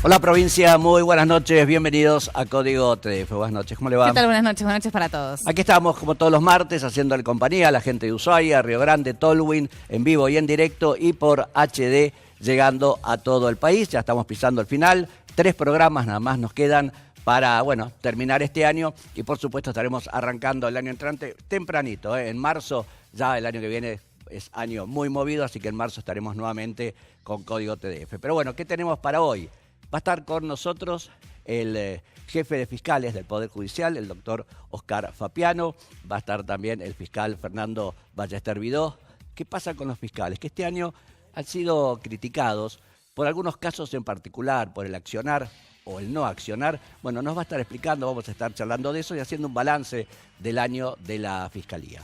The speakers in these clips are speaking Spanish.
Hola provincia, muy buenas noches, bienvenidos a Código TDF. Buenas noches, ¿cómo le va? ¿Qué tal? Buenas noches para todos. Aquí estamos como todos los martes haciéndole compañía a la gente de Ushuaia, Río Grande, Tolwyn, en vivo y en directo y por HD llegando a todo el país. Ya estamos pisando el final, 3 programas nada más nos quedan para, bueno, terminar este año y por supuesto estaremos arrancando el año entrante tempranito, en marzo, ya el año que viene es año muy movido, así que en marzo estaremos nuevamente con Código TDF. Pero bueno, ¿qué tenemos para hoy? Va a estar con nosotros el jefe de fiscales del Poder Judicial, el doctor Oscar Fapiano. Va a estar también el fiscal Fernando Ballester Vidó. ¿Qué pasa con los fiscales? Que este año han sido criticados por algunos casos en particular, por el accionar o el no accionar. Bueno, nos va a estar explicando, vamos a estar charlando de eso y haciendo un balance del año de la Fiscalía.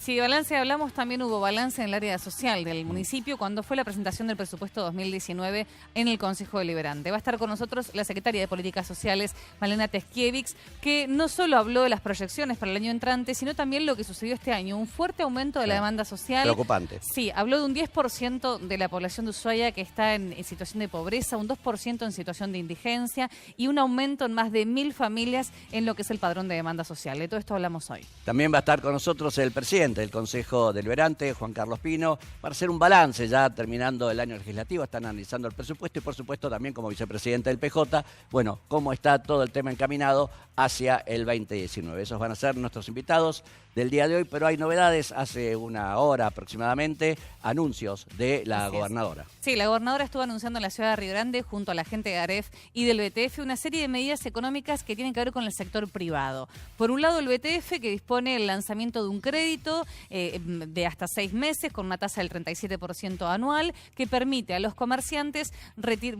Sí, balance hablamos, también hubo balance en el área social del municipio cuando fue la presentación del presupuesto 2019 en el Consejo Deliberante. Va a estar con nosotros la secretaria de Políticas Sociales, Malena Teskiewicz, que no solo habló de las proyecciones para el año entrante, sino también lo que sucedió este año, un fuerte aumento de la demanda social. Preocupante. Sí, habló de un 10% de la población de Ushuaia que está en situación de pobreza, un 2% en situación de indigencia y un aumento en más de 1000 familias en lo que es el padrón de demanda social. De todo esto hablamos hoy. También va a estar con nosotros el presidente del Consejo Deliberante, Juan Carlos Pino, para hacer un balance ya terminando el año legislativo. Están analizando el presupuesto y por supuesto también como vicepresidente del PJ, bueno, cómo está todo el tema encaminado hacia el 2019. Esos van a ser nuestros invitados del día de hoy, pero hay novedades. Hace una hora aproximadamente, anuncios de la gobernadora. Sí, la gobernadora estuvo anunciando en la ciudad de Río Grande, junto a la gente de AREF y del BTF, una serie de medidas económicas que tienen que ver con el sector privado. Por un lado, el BTF, que dispone el lanzamiento de un crédito de hasta 6 meses, con una tasa del 37% anual, que permite a los comerciantes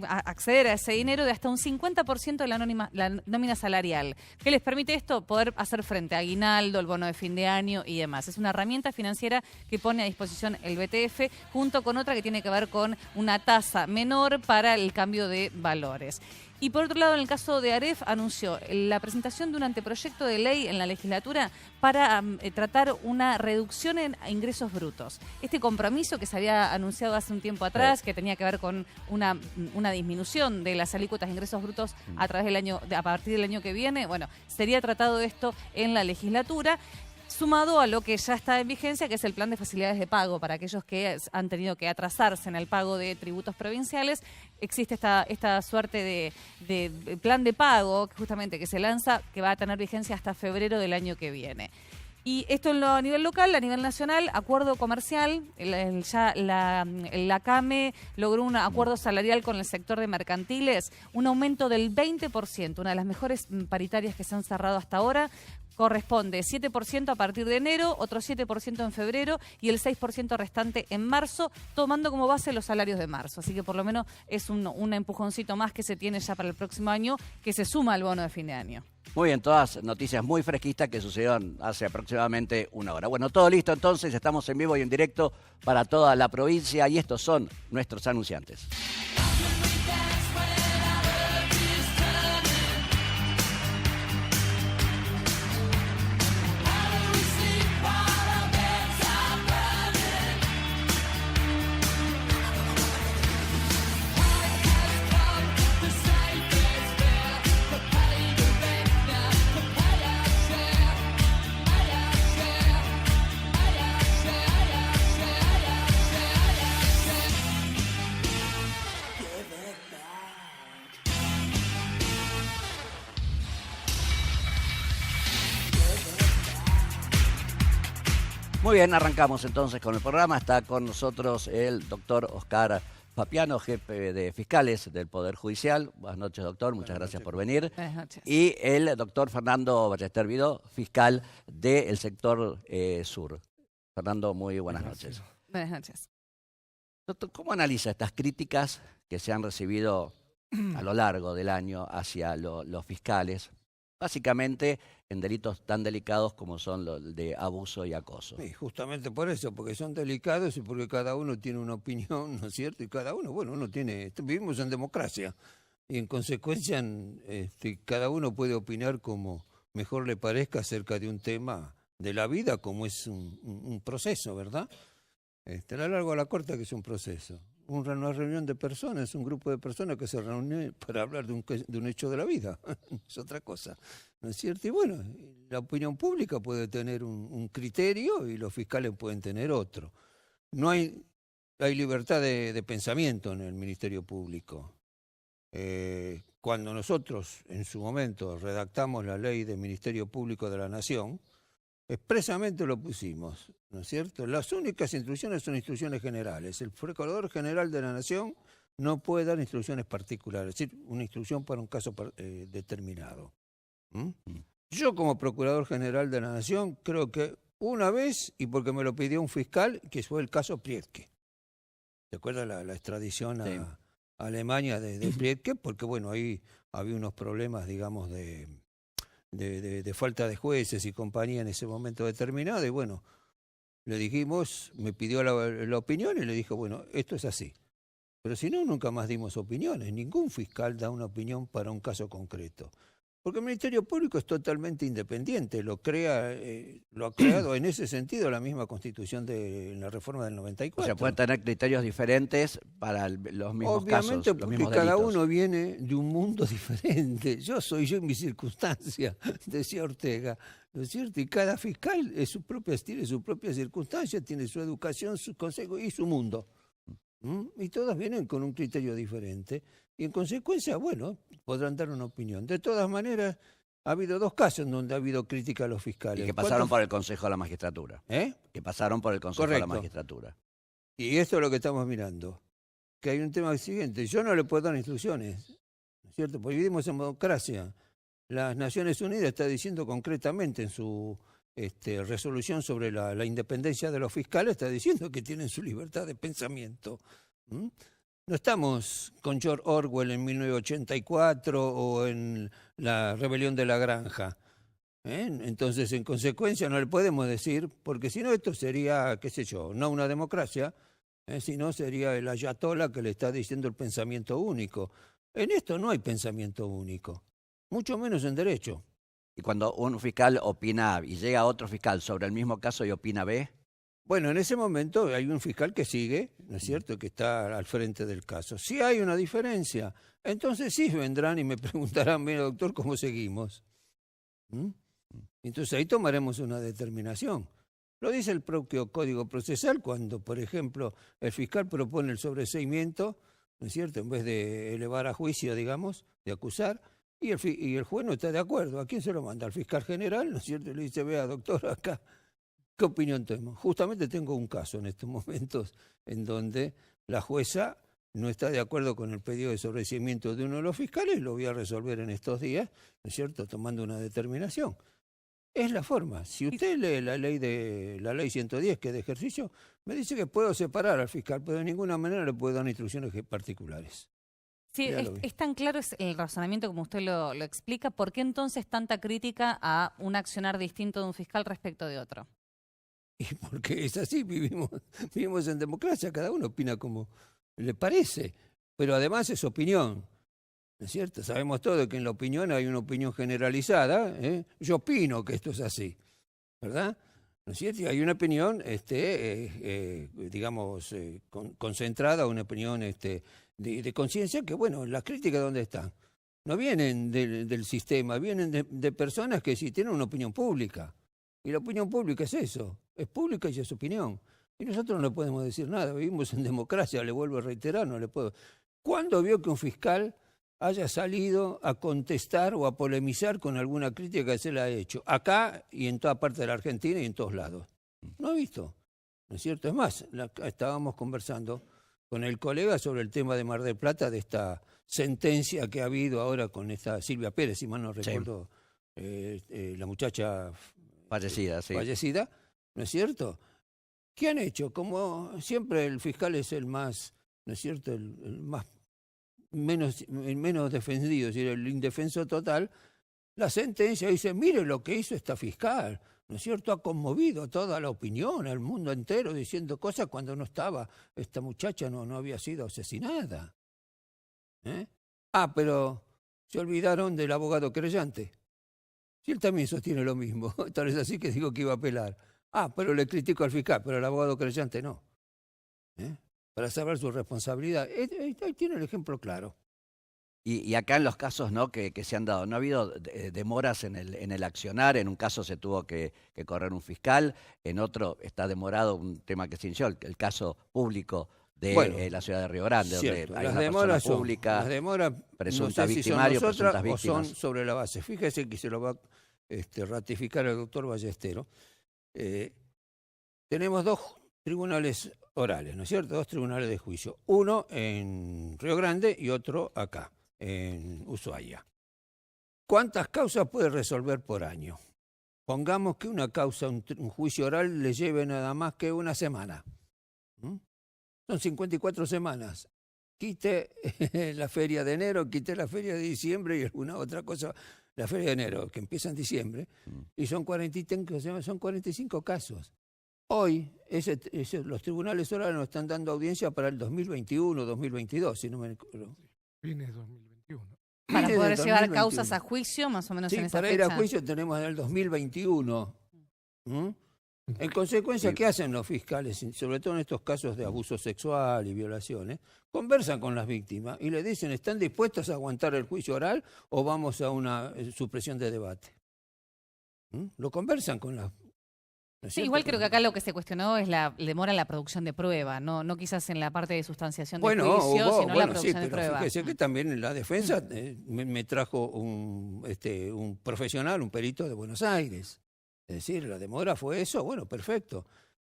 acceder a ese dinero de hasta un 50% de la nómina salarial. ¿Qué les permite esto? Poder hacer frente a aguinaldo, el bono de fin de año y demás. Es una herramienta financiera que pone a disposición el BTF junto con otra que tiene que ver con una tasa menor para el cambio de valores. Y por otro lado, en el caso de AREF, anunció la presentación de un anteproyecto de ley en la legislatura para tratar una reducción en ingresos brutos. Este compromiso que se había anunciado hace un tiempo atrás, que tenía que ver con una disminución de las alícuotas de ingresos brutos a partir del año que viene, bueno, sería tratado esto en la legislatura, sumado a lo que ya está en vigencia, que es el plan de facilidades de pago para aquellos que han tenido que atrasarse en el pago de tributos provinciales. Existe esta suerte de plan de pago justamente que se lanza, que va a tener vigencia hasta febrero del año que viene. Y esto a nivel local, a nivel nacional, acuerdo comercial, la CAME logró un acuerdo salarial con el sector de mercantiles, un aumento del 20%, una de las mejores paritarias que se han cerrado hasta ahora. Corresponde 7% a partir de enero, otro 7% en febrero y el 6% restante en marzo, tomando como base los salarios de marzo. Así que por lo menos es un empujoncito más que se tiene ya para el próximo año, que se suma al bono de fin de año. Muy bien, todas noticias muy fresquitas que sucedieron hace aproximadamente una hora. Bueno, todo listo entonces, estamos en vivo y en directo para toda la provincia y estos son nuestros anunciantes. Muy bien, arrancamos entonces con el programa. Está con nosotros el doctor Oscar Fapiano, jefe de fiscales del Poder Judicial. Buenas noches, doctor. Muchas gracias por venir. Buenas noches. Y el doctor Fernando Ballester Vidó, fiscal del sector sur. Fernando, muy buenas noches. Buenas noches. Doctor, ¿cómo analiza estas críticas que se han recibido a lo largo del año hacia los fiscales? Básicamente en delitos tan delicados como son los de abuso y acoso. Sí, justamente por eso, porque son delicados y porque cada uno tiene una opinión, ¿no es cierto? Y cada uno, bueno, vivimos en democracia y en consecuencia cada uno puede opinar como mejor le parezca acerca de un tema de la vida, como es un proceso, ¿verdad? A la larga o a la corta, que es un proceso. una reunión de personas, un grupo de personas que se reúne para hablar de un hecho de la vida. Es otra cosa, ¿no es cierto? Y bueno, la opinión pública puede tener un criterio y los fiscales pueden tener otro. No hay libertad de pensamiento en el Ministerio Público. Cuando nosotros, en su momento, redactamos la ley del Ministerio Público de la Nación, expresamente lo pusimos, ¿no es cierto? Las únicas instrucciones son instrucciones generales. El Procurador General de la Nación no puede dar instrucciones particulares, es decir, una instrucción para un caso determinado. Yo, como Procurador General de la Nación, creo que una vez, y porque me lo pidió un fiscal, que fue el caso Prietke. ¿Te acuerdas la extradición a Alemania de Prietke? Porque, bueno, ahí había unos problemas, digamos, de falta de jueces y compañía en ese momento determinado, y bueno, le dijimos, me pidió la opinión y le dijo, bueno, esto es así. Pero si no, nunca más dimos opiniones. Ningún fiscal da una opinión para un caso concreto. Porque el Ministerio Público es totalmente independiente, lo ha creado en ese sentido la misma Constitución de la reforma del 94. O sea, pueden tener criterios diferentes para los mismos Obviamente, casos, los mismos porque cada delitos. uno viene de un mundo diferente. Yo soy yo en mi circunstancia, decía Ortega, ¿no es cierto? Y cada fiscal tiene su propia circunstancia, tiene su educación, su consejo y su mundo. Y todas vienen con un criterio diferente. Y en consecuencia, bueno, podrán dar una opinión. De todas maneras, ha habido 2 casos en donde ha habido crítica a los fiscales. Y que pasaron por el Consejo de la Magistratura. Que pasaron por el Consejo de la Magistratura. Y esto es lo que estamos mirando. Que hay un tema siguiente. Yo no le puedo dar instrucciones, ¿no es cierto? Porque vivimos en democracia. Las Naciones Unidas está diciendo concretamente en su resolución sobre la independencia de los fiscales, está diciendo que tienen su libertad de pensamiento. No estamos con George Orwell en 1984 o en la rebelión de la granja. Entonces, en consecuencia, no le podemos decir, porque si no esto sería, qué sé yo, no una democracia, sino sería el ayatollah que le está diciendo el pensamiento único. En esto no hay pensamiento único, mucho menos en derecho. Y cuando un fiscal opina A y llega otro fiscal sobre el mismo caso y opina B. Bueno, en ese momento hay un fiscal que sigue, ¿no es cierto?, que está al frente del caso. Si hay una diferencia, entonces sí vendrán y me preguntarán, mira, doctor, ¿cómo seguimos? Entonces ahí tomaremos una determinación. Lo dice el propio Código Procesal cuando, por ejemplo, el fiscal propone el sobreseimiento, ¿no es cierto?, en vez de elevar a juicio, digamos, de acusar, y el juez no está de acuerdo. ¿A quién se lo manda? Al fiscal general, ¿no es cierto? Y le dice, vea, doctor, acá, ¿qué opinión tengo? Justamente tengo un caso en estos momentos en donde la jueza no está de acuerdo con el pedido de sobreseimiento de uno de los fiscales, lo voy a resolver en estos días, ¿no es cierto?, tomando una determinación. Es la forma. Si usted lee la ley 110, que es de ejercicio, me dice que puedo separar al fiscal, pero de ninguna manera le puedo dar instrucciones particulares. Sí, es tan claro el razonamiento como usted lo explica. ¿Por qué entonces tanta crítica a un accionar distinto de un fiscal respecto de otro? Y porque es así, vivimos en democracia, cada uno opina como le parece, pero además es opinión, ¿no es cierto? Sabemos todos que en la opinión hay una opinión generalizada, yo opino que esto es así, ¿verdad? ¿No es cierto? Y hay una opinión, digamos, concentrada, una opinión de conciencia que, bueno, las críticas ¿dónde están? No vienen del sistema, vienen de personas que sí tienen una opinión pública. Y la opinión pública es eso, es pública y es opinión. Y nosotros no le podemos decir nada, vivimos en democracia, le vuelvo a reiterar, no le puedo. ¿Cuándo vio que un fiscal haya salido a contestar o a polemizar con alguna crítica que se le ha hecho? Acá y en toda parte de la Argentina y en todos lados. No ha visto, ¿no es cierto? Es más, estábamos conversando con el colega sobre el tema de Mar del Plata, de esta sentencia que ha habido ahora con esta Silvia Pérez, si mal no recuerdo, la muchacha fallecida, ¿no es cierto? ¿Qué han hecho? Como siempre el fiscal es el más, ¿no es cierto?, el menos defendido, es decir, el indefenso total. La sentencia dice, mire lo que hizo esta fiscal, ¿no es cierto? Ha conmovido toda la opinión, al mundo entero, diciendo cosas cuando no estaba, esta muchacha no había sido asesinada. Pero se olvidaron del abogado creyente. Si él también sostiene lo mismo, tal vez así que digo que iba a apelar. Pero le critico al fiscal, pero al abogado creyente no. para saber su responsabilidad. Ahí tiene el ejemplo claro. Y acá en los casos, ¿no?, que se han dado, ¿no ha habido demoras en el accionar? En un caso se tuvo que correr un fiscal, en otro está demorado un tema que se inició, el caso público de Bueno, la ciudad de Río Grande, cierto, donde hay las una demoras persona pública, las demoras presunta no sé si son victimario, nosotras presuntas o son víctimas. sobre la base. Fíjese que se lo va a ratificar el doctor Ballestero. Tenemos 2 tribunales orales, ¿no es cierto? 2 tribunales de juicio. Uno en Río Grande y otro acá, en Ushuaia. ¿Cuántas causas puede resolver por año? Pongamos que una causa, un juicio oral, le lleve nada más que una semana. Son 54 semanas. Quite la feria de enero, quite la feria de diciembre y alguna otra cosa. La feria de enero, que empieza en diciembre, y son 45 casos. Hoy los tribunales orales nos están dando audiencia para el 2021, 2022, si no me acuerdo. Fines de 2021. Para Fines poder de llevar 2021. causas a juicio, más o menos Sí, en esa para fecha. ir a juicio tenemos en el 2021. En consecuencia, ¿qué hacen los fiscales? Sobre todo en estos casos de abuso sexual y violaciones, conversan con las víctimas y le dicen, ¿están dispuestos a aguantar el juicio oral o vamos a una supresión de debate? Lo conversan con las... ¿no es Sí, cierto? igual creo que acá lo que se cuestionó es la demora en la producción de prueba, no quizás en la parte de sustanciación de Bueno, juicio, sino la sí, producción de pero prueba. fíjese que también en la defensa me trajo un profesional, un perito de Buenos Aires. Es decir, la demora fue eso, bueno, perfecto.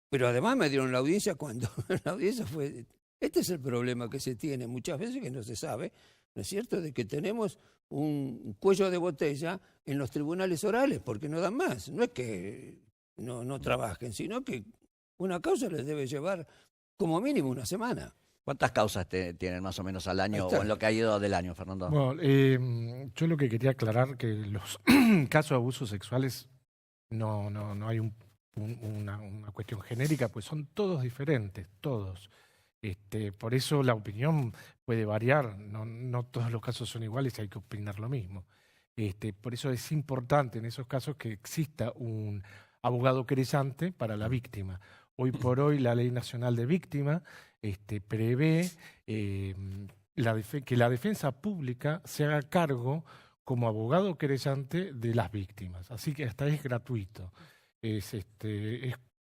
Pero además me dieron la audiencia cuando la audiencia fue... Este es el problema que se tiene muchas veces, que no se sabe, ¿no es cierto?, de que tenemos un cuello de botella en los tribunales orales, porque no dan más. No es que no trabajen, sino que una causa les debe llevar como mínimo una semana. ¿Cuántas causas tienen más o menos al año o en lo que ha ido del año, Fernando? Bueno, yo lo que quería aclarar que los casos de abusos sexuales no hay una cuestión genérica, pues son todos diferentes, todos. Por eso la opinión puede variar, no todos los casos son iguales y hay que opinar lo mismo. Por eso es importante en esos casos que exista un abogado querellante para la víctima. Hoy por hoy la Ley Nacional de Víctima prevé que la defensa pública se haga cargo como abogado querellante de las víctimas. Así que hasta es gratuito. Es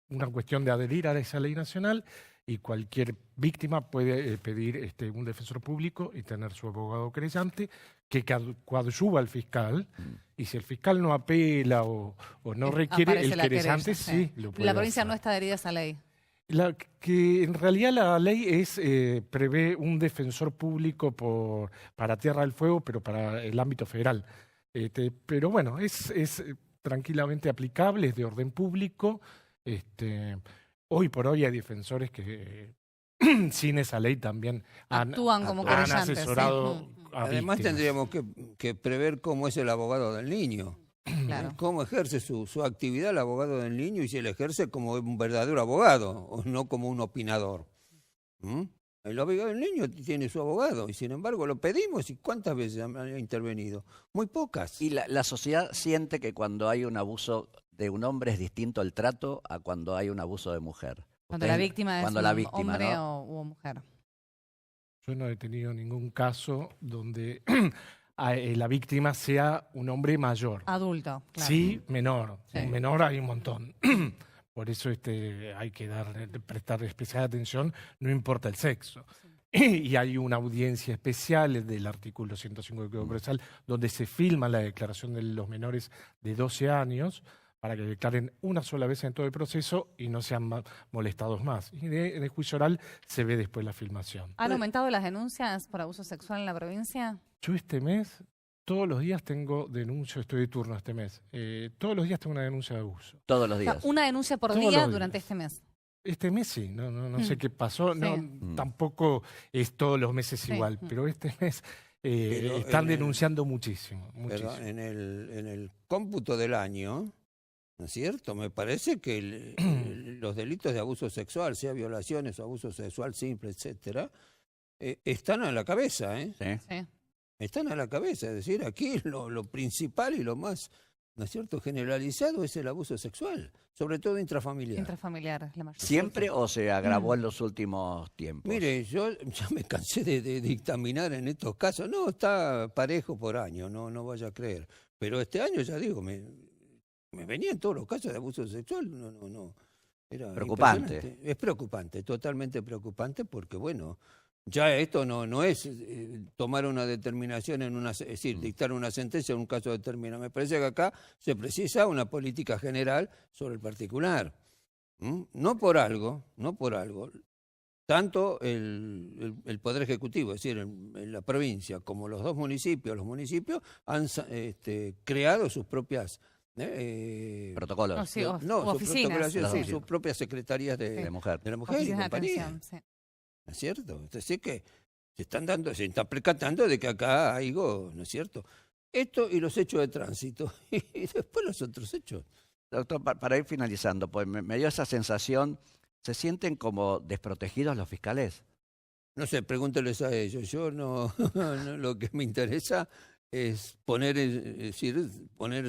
una cuestión de adherir a esa ley nacional y cualquier víctima puede pedir un defensor público y tener su abogado querellante que coadyuva al fiscal, y si el fiscal no apela o no requiere, Aparece el la querellante querella, sí lo puede La provincia hacer. no está adherida a esa ley. Que en realidad la ley prevé un defensor público para Tierra del Fuego, pero para el ámbito federal. Pero bueno, es tranquilamente aplicable, es de orden público. Hoy por hoy hay defensores que sin esa ley también Actúan como han querellantes. asesorado Sí. a Además víctimas. tendríamos que prever cómo es el abogado del niño. Claro. Cómo ejerce su actividad el abogado del niño y si él ejerce como un verdadero abogado, o no como un opinador. El abogado del niño tiene su abogado y sin embargo lo pedimos. ¿Y cuántas veces ha intervenido? Muy pocas. Y la sociedad siente que cuando hay un abuso de un hombre es distinto el trato a cuando hay un abuso de mujer. Cuando la Ustedes- víctima es cuando un la víctima, hombre ¿no? o mujer. Yo no he tenido ningún caso donde la víctima sea un hombre mayor. Adulto, claro. Sí, menor. Sí. Menor hay un montón. Por eso hay que prestar especial atención, no importa el sexo. Y hay una audiencia especial del artículo 105 del Código Procesal donde se filma la declaración de los menores de 12 años para que declaren una sola vez en todo el proceso y no sean molestados más. Y en el juicio oral se ve después la filmación. ¿Han aumentado las denuncias por abuso sexual en la provincia? Yo este mes, todos los días tengo denuncia, estoy de turno este mes, todos los días tengo una denuncia de abuso. Todos los O sea, días. una denuncia por Todos día los durante días. este mes. Este mes sí, no sé qué pasó, Sí. tampoco es todos los meses Sí. igual, pero este mes Pero están en el- denunciando muchísimo. ¿Verdad? En el cómputo del año, ¿no es cierto? Me parece que los delitos de abuso sexual, sea violaciones o abuso sexual simple, etcétera, están a la cabeza, ¿eh? Sí. Sí. Están a la cabeza. Es decir, aquí lo principal y lo más ¿no es cierto?, generalizado es el abuso sexual, sobre todo intrafamiliar. Intrafamiliar, la mayor. ¿Siempre o se agravó en los últimos tiempos? Mire, yo ya me cansé de dictaminar en estos casos. No, está parejo por año, no vaya a creer. Pero este año, ya digo, me venían todos los casos de abuso sexual. No. Era Preocupante. impresionante. Es preocupante, totalmente preocupante, porque bueno, ya esto no es tomar una determinación, es decir, dictar una sentencia en un caso determinado. Me parece que acá se precisa una política general sobre el particular. No por algo, tanto el Poder Ejecutivo, es decir, en la provincia, como los municipios han creado sus propias Protocolos. Sí, oficinas, oficinas. sus propias secretarías de La mujer. y Oficinas de compañía. atención, sí. ¿No es cierto? Entonces que se está percatando de que acá hay algo, ¿no es cierto? Esto y los hechos de tránsito, y después los otros hechos. Doctor, para ir finalizando, pues me dio esa sensación, ¿se sienten como desprotegidos los fiscales? No sé, pregúnteles a ellos. Yo no lo que me interesa es poner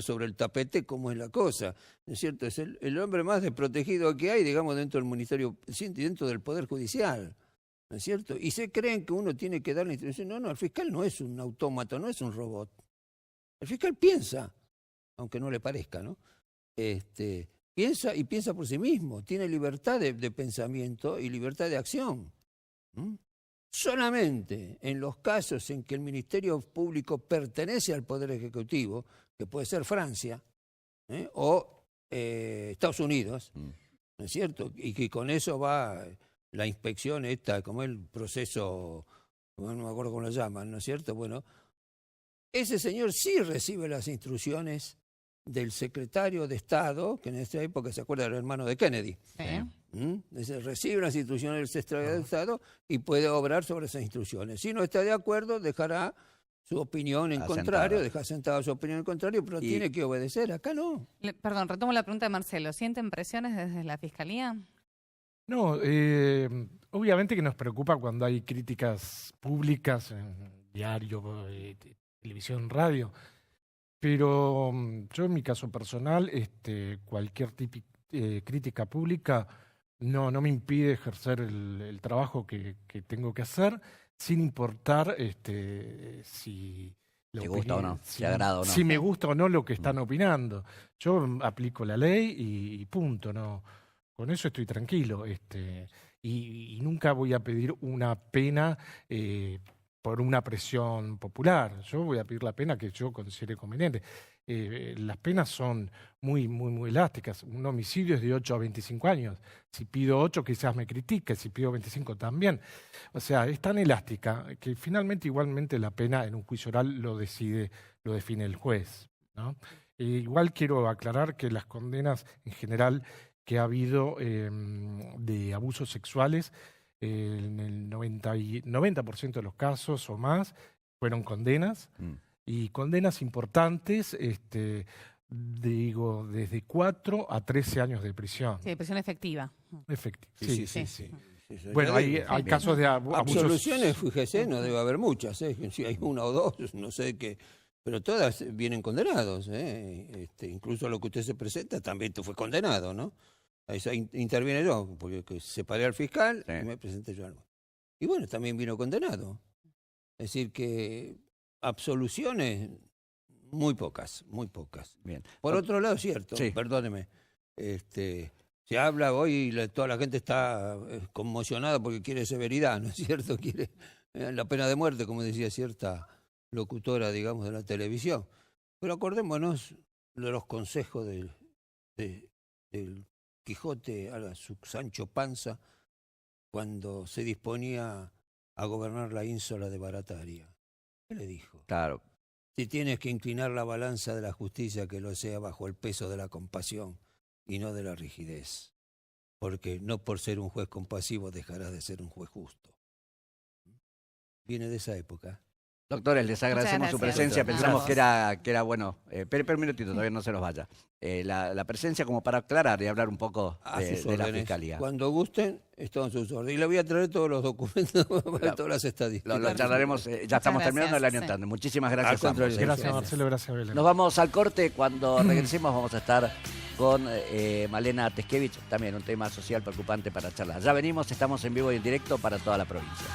sobre el tapete cómo es la cosa, ¿no es cierto? Es el hombre más desprotegido que hay, digamos, dentro del ministerio, dentro del Poder Judicial, ¿no es cierto? Y se creen que uno tiene que darle instrucción. No, el fiscal no es un autómata, no es un robot. El fiscal piensa, aunque no le parezca, ¿no? Piensa y piensa por sí mismo, tiene libertad de pensamiento y libertad de acción. Solamente en los casos en que el Ministerio Público pertenece al Poder Ejecutivo, que puede ser Francia o Estados Unidos, ¿no es cierto? Y que con eso va la inspección como el proceso, no me acuerdo cómo lo llaman, ¿no es cierto? Bueno, ese señor sí recibe las instrucciones del secretario de Estado, que en esta época se acuerda del hermano de Kennedy. Sí. Recibe las instrucciones del secretario de Estado y puede obrar sobre esas instrucciones. Si no está de acuerdo, dejará su opinión en contrario, deja sentada su opinión en contrario, pero tiene que obedecer. Acá no. Perdón, retomo la pregunta de Marcelo. ¿Sienten presiones desde la Fiscalía? No, obviamente que nos preocupa cuando hay críticas públicas en diario, televisión, radio, pero yo en mi caso personal, cualquier crítica pública no me impide ejercer el trabajo que tengo que hacer, sin importar si ¿Te gusta o no? ¿Te agrada o no? Si me gusta o no lo que están opinando. Yo aplico la ley y punto, no. Con eso estoy tranquilo, y nunca voy a pedir una pena por una presión popular. Yo voy a pedir la pena que yo considere conveniente. Las penas son muy elásticas. Un homicidio es de 8 a 25 años. Si pido 8 quizás me critique, si pido 25 también. O sea, es tan elástica que finalmente igualmente la pena en un juicio oral lo define el juez, ¿no? Igual quiero aclarar que las condenas en general que ha habido de abusos sexuales, en el 90% de los casos o más, fueron condenas, y condenas importantes, digo, desde 4 a 13 años de prisión. Sí, de prisión efectiva. Sí. Bueno, hay casos de abusos. Absoluciones, fíjese, no debe haber muchas, si hay una o dos, no sé qué. Pero todas vienen condenados, incluso lo que usted se presenta también fue condenado, ¿no? Ahí interviene yo, porque separé al fiscal y me presenté yo algo. Y bueno, también vino condenado. Es decir que absoluciones muy pocas. Bien. Por otro lado, cierto, perdóneme, se habla hoy y toda la gente está conmocionada porque quiere severidad, ¿no es cierto? Quiere la pena de muerte, como decía cierta locutora, digamos, de la televisión. Pero acordémonos de los consejos del Quijote a su Sancho Panza cuando se disponía a gobernar la ínsula de Barataria. ¿Qué le dijo? Claro. Si tienes que inclinar la balanza de la justicia, que lo sea bajo el peso de la compasión y no de la rigidez. Porque no por ser un juez compasivo dejarás de ser un juez justo. Viene de esa época. Doctores, les agradecemos su gracias. presencia. Gracias. Pensamos que era bueno. Espera un minutito, todavía no se nos vaya. La presencia como para aclarar y hablar un poco A sus de la órdenes. Fiscalía. Cuando gusten, están a sus órdenes. Y le voy a traer todos los documentos para todas las estadísticas. Lo charlaremos, ya estamos terminando el año gracias, entrante. Muchísimas Al gracias a ambos. contrario. Gracias Marcelo, gracias Belén. Nos vamos al corte. Cuando regresemos vamos a estar con Malena Teskevich, también un tema social preocupante para charlar. Ya venimos, estamos en vivo y en directo para toda la provincia.